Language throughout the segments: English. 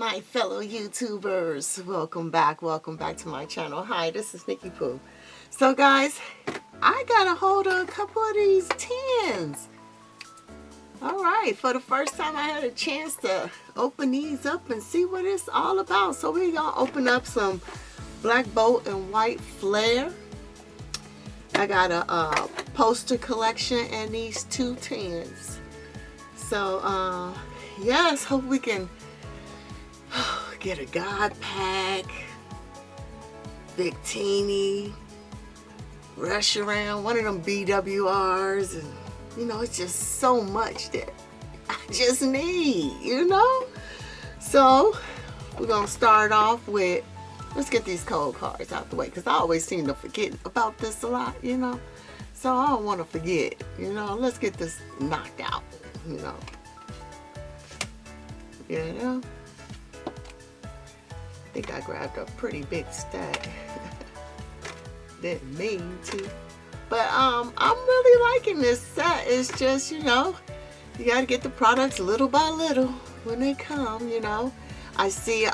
my fellow YouTubers. Welcome back to my channel. Hi, this is Nickie Poo. So guys, I got a hold of a couple of these tins. Alright, for the first time I had a chance to open these up and see what it's all about. So we're gonna open up some black bolt and white flare. I got a poster collection and these two tins. So yes, hope we can get a God pack, Victini, rush around one of them BWRs, and you know, it's just so much that I just need, you know. So we're gonna start off with, let's get these code cards out the way, because I always seem to forget about this a lot, you know. So I don't want to forget, you know. Let's get this knocked out, you know. You know, I think I grabbed a pretty big stack. Didn't mean to, but I'm really liking this set. It's just, you know, you got to get the products little by little when they come. You know, I see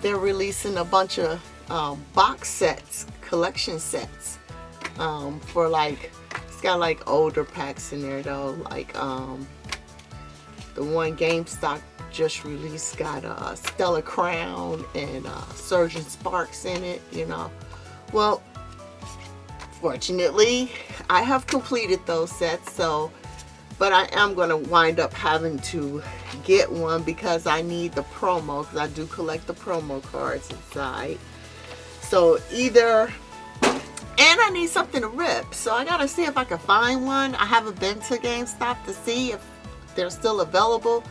they're releasing a bunch of box sets, collection sets, for like, it's got like older packs in there though, like the one GameStop just released got a Stellar Crown and Surgeon Sparks in it, you know. Well, fortunately, I have completed those sets, so, but I am going to wind up having to get one because I need the promo, because I do collect the promo cards inside. So either, and I need something to rip, so I got to see if I can find one. I haven't been to GameStop to see if they're still available.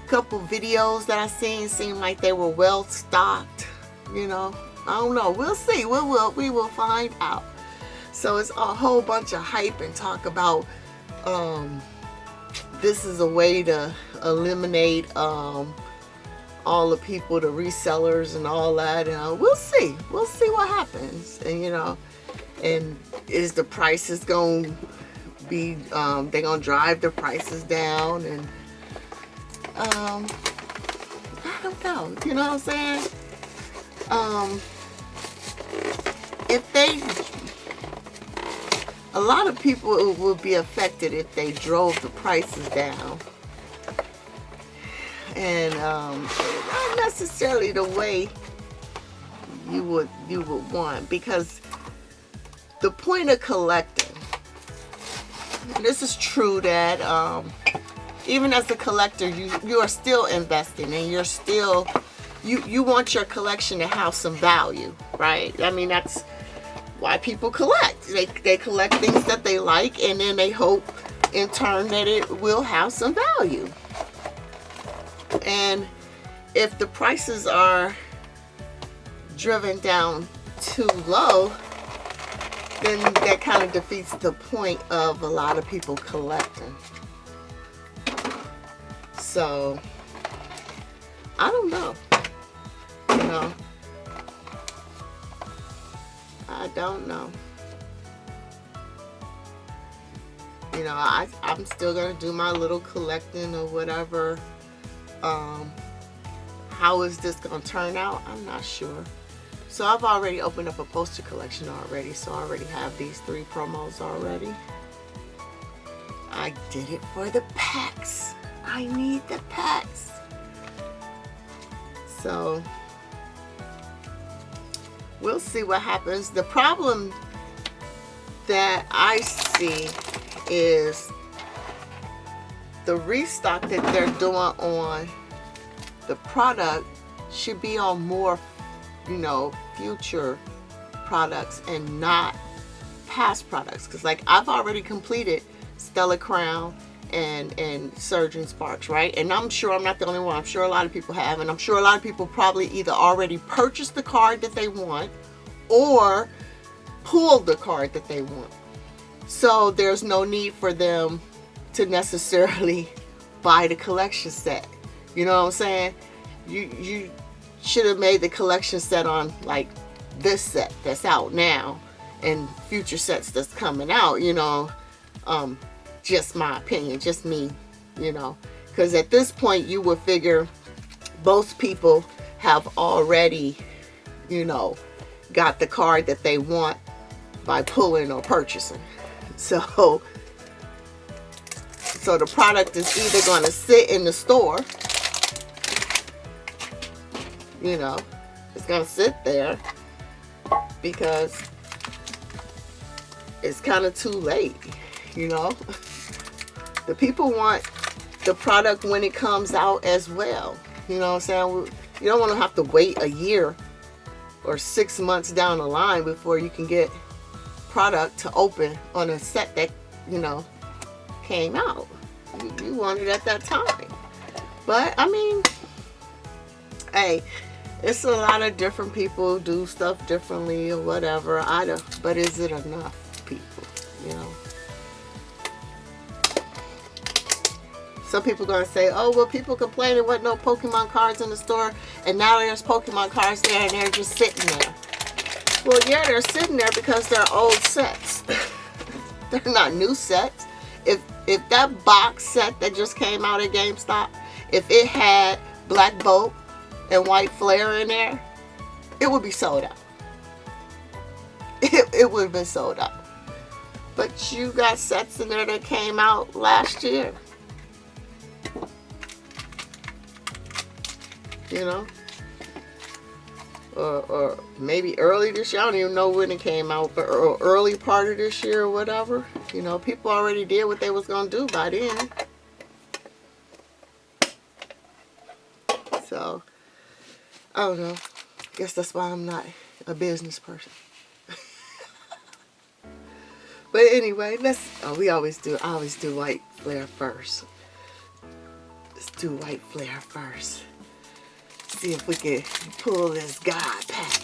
A couple videos that I seen seemed like they were well stocked, you know. I don't know, we'll see. We will find out. So it's a whole bunch of hype and talk about this is a way to eliminate all the people, the resellers and all that, and we'll see what happens. And you know, and is the prices going to be they're gonna drive the prices down, and I don't know, you know what I'm saying. If they, a lot of people will be affected if they drove the prices down, and not necessarily the way you would want, because the point of collecting, and this is true, that even as a collector, you are still investing, and you're still, you want your collection to have some value, right? I mean, that's why people collect. They collect things that they like, and then they hope in turn that it will have some value. And if the prices are driven down too low, then that kind of defeats the point of a lot of people collecting. So I don't know, you know, I don't know. You know, I'm still gonna do my little collecting or whatever. How is this gonna turn out? I'm not sure. So I've already opened up a poster collection already, so I already have these 3 promos already. I did it for the packs. I need the packs. So we'll see what happens. The problem that I see is the restock that they're doing on the product should be on more, you know, future products and not past products. Because like, I've already completed Stellar Crown and Surgeon Sparks, right? And I'm sure I'm not the only one. I'm sure a lot of people have, and I'm sure a lot of people probably either already purchased the card that they want or pulled the card that they want. So there's no need for them to necessarily buy the collection set. You know what I'm saying? You should have made the collection set on like this set that's out now and future sets that's coming out, you know. Just my opinion, just me, you know, because at this point you would figure most people have already, you know, got the card that they want by pulling or purchasing. So the product is either going to sit in the store, you know, it's going to sit there because it's kind of too late, you know. The people want the product when it comes out as well. You know what I'm saying? You don't want to have to wait a year or 6 months down the line before you can get product to open on a set that, you know, came out. You want it at that time. But I mean, hey, it's a lot of different people do stuff differently or whatever. But is it enough people, you know? Some people gonna say, oh, well, people complain there wasn't no Pokemon cards in the store, and now there's Pokemon cards there and they're just sitting there. Well, yeah, they're sitting there because they're old sets. They're not new sets. If that box set that just came out at GameStop, if it had Black Bolt and White Flare in there, it would be sold out. It would have been sold out. But you got sets in there that came out last year. You know, or maybe early this year. I don't even know when it came out, but early part of this year or whatever. You know, people already did what they was gonna do by then. So I don't know. Guess that's why I'm not a business person. But anyway, I always do White Flare first. Let's do White Flare first. See if we can pull this God pack.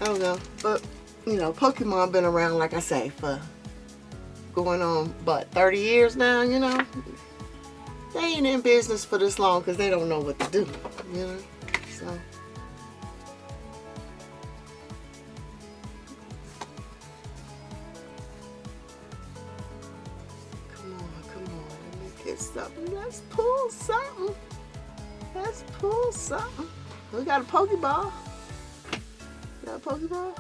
I don't know, but you know, Pokemon been around, like I say, for going on about 30 years now. You know, they ain't in business for this long because they don't know what to do. You know, so. Something. Let's pull something. Let's pull something. We got a Pokeball. Got a Pokeball?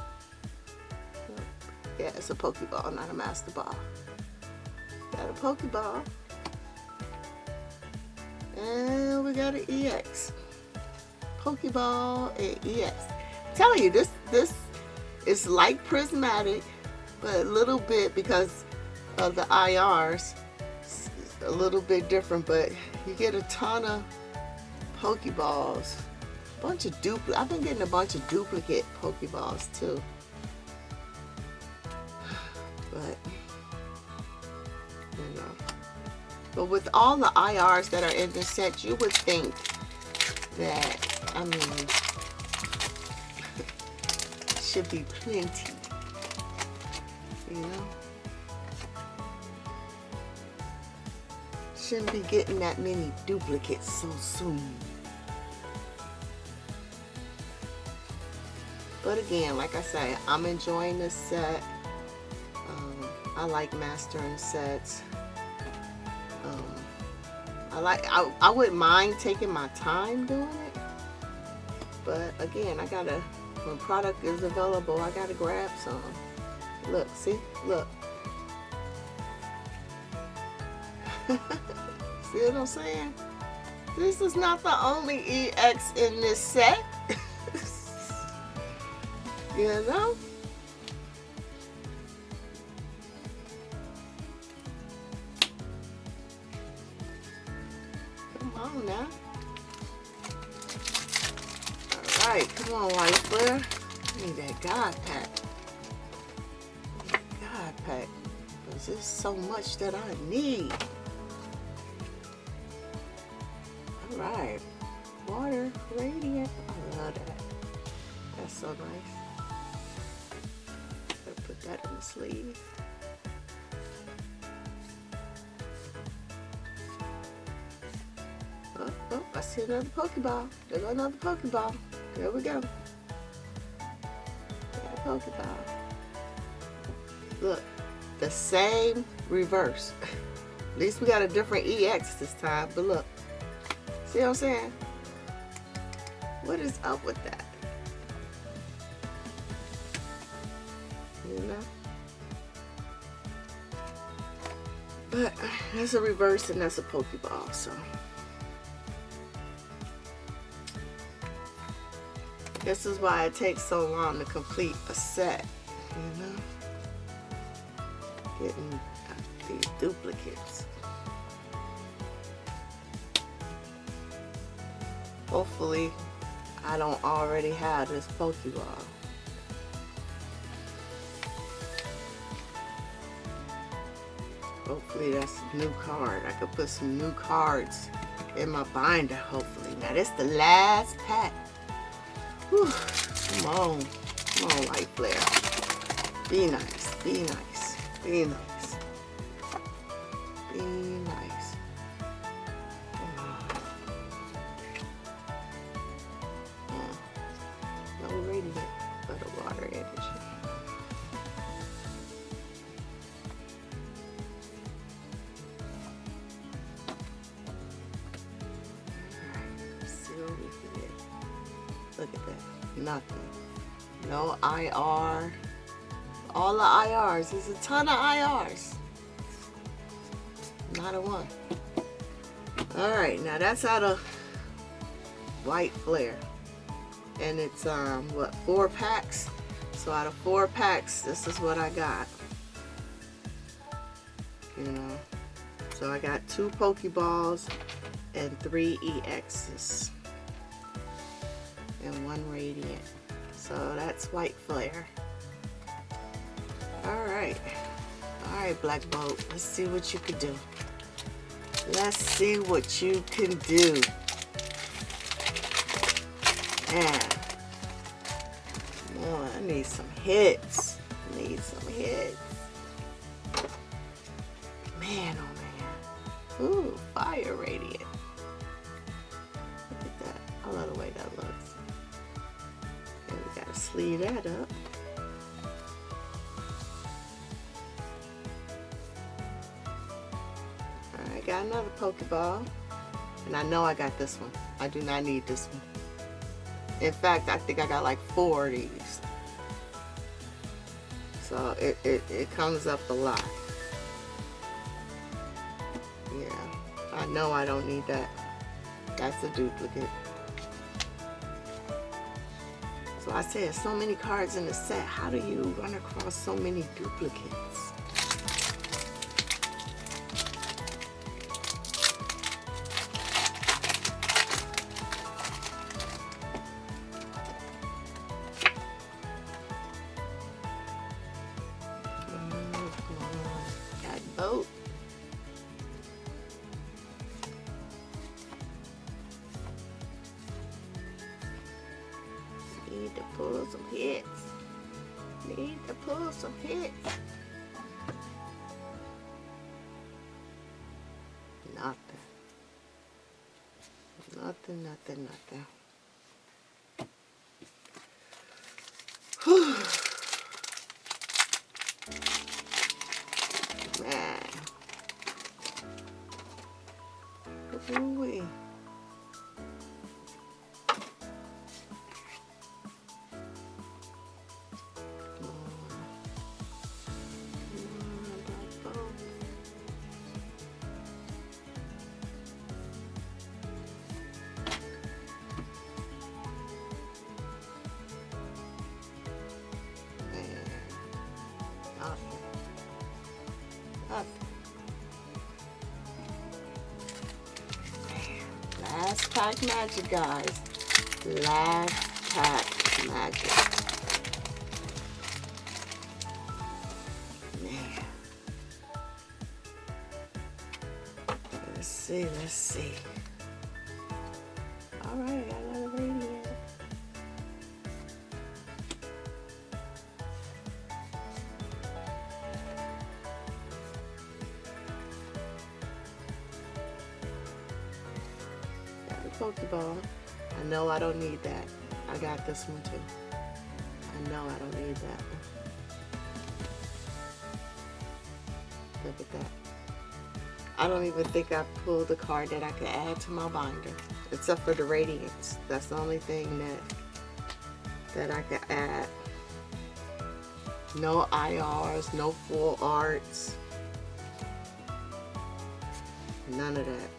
Yeah, it's a Pokeball, not a Master Ball. Got a Pokeball. And we got an EX. Pokeball and EX. I'm telling you, this is like prismatic, but a little bit because of the IRs. A little bit different, but you get a ton of Pokeballs. I've been getting a bunch of duplicate Pokeballs too. But you know. But with all the IRs that are in the set, you would think that, I mean, should be plenty. You know? Shouldn't be getting that many duplicates so soon. But again, like I say, I'm enjoying this set. I like mastering sets. I wouldn't mind taking my time doing it. But again, when product is available, I gotta grab some. Look, see? Look. See what I'm saying? This is not the only EX in this set. You know? Come on now. Alright, come on, White Flare. I need that God pack. God pack. Because there's so much that I need. Alright. Water, radiant. I love that. That's so nice. Gotta put that in the sleeve. Oh, I see another Pokeball. There's another Pokeball. There we go. Got a Pokeball. Look, the same reverse. At least we got a different EX this time. But look, see what I'm saying? What is up with that? You know? But that's a reverse and that's a Pokeball, so. This is why it takes so long to complete a set, you know? Getting these duplicates. Hopefully, I don't already have this Pokeball. Hopefully that's a new card. I could put some new cards in my binder, hopefully. Now this is the last pack. Whew. Come on. Come on, Light Flare. Be nice. Be nice. Be nice. Be nice. No radiant for the water energy. Look at that. Nothing. No IR. All the IRs. There's a ton of IRs. Not a one. Alright, now that's out of White Flare. And it's what, 4 packs? So out of 4 packs, this is what I got. You know. So I got 2 Pokeballs and 3 EXs. And 1 Radiant. So that's White Flare. Alright. Alright, Black Bolt. Let's see what you can do. Let's see what you can do. Man. Come on, I need some hits. I need some hits. Man, oh man. Ooh, Fire Radiant. Look at that. I love the way that looks. We gotta sleeve that up. Alright, got another Pokeball. And I know I got this one. I do not need this one. In fact, I think I got like 4 of these. So it comes up a lot. Yeah, I know I don't need that. That's a duplicate. So I said, so many cards in the set. How do you run across so many duplicates? Got boat. Need to pull some hits. Need to pull some hits. Nothing. Nothing, nothing, nothing. Whew. Man. Ooh-wee. Last pack magic, guys. Last pack magic. Man. Let's see, let's see. Alright, I got another radiant. Pokeball. I know I don't need that. I got this one too. I know I don't need that one. Look at that. I don't even think I pulled the card that I could add to my binder, except for the radiance. That's the only thing that I could add. No IRs, no full arts, none of that.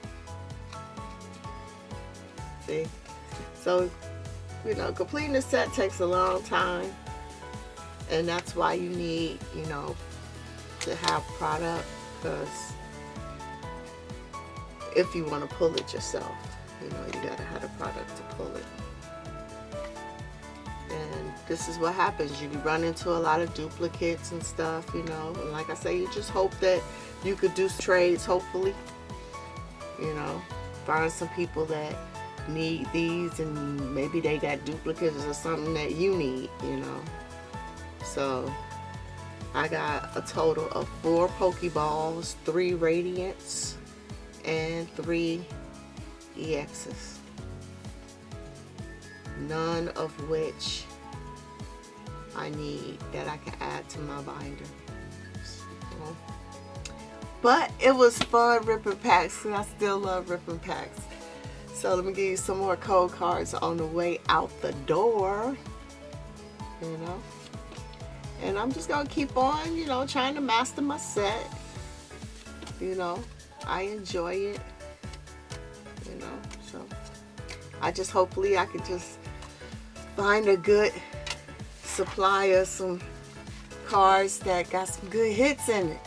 See? So, you know, completing the set takes a long time, and that's why you need, you know, to have product, because if you want to pull it yourself, you know, you gotta have the product to pull it. And this is what happens. You run into a lot of duplicates and stuff, you know. And like I say, you just hope that you could do trades, hopefully. You know, find some people that need these, and maybe they got duplicates or something that you need, you know. So I got a total of 4 Pokeballs, 3 Radiants, and 3 EXs. None of which I need that I can add to my binder. So, but it was fun ripping packs, and I still love ripping packs. So let me give you some more code cards on the way out the door, you know. And I'm just gonna keep on, you know, trying to master my set. You know, I enjoy it, you know. So I just, hopefully I could just find a good supply of some cards that got some good hits in it,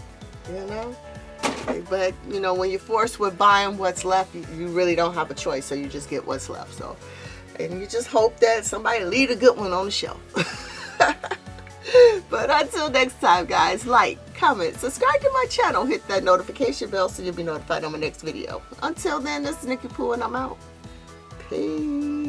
you know. But you know, when you're forced with buying what's left, you really don't have a choice, so you just get what's left. So, and you just hope that somebody leave a good one on the shelf. But until next time, guys, like, comment, subscribe to my channel, hit that notification bell so you'll be notified on my next video. Until then, this is Nickie Poo, and I'm out. Peace.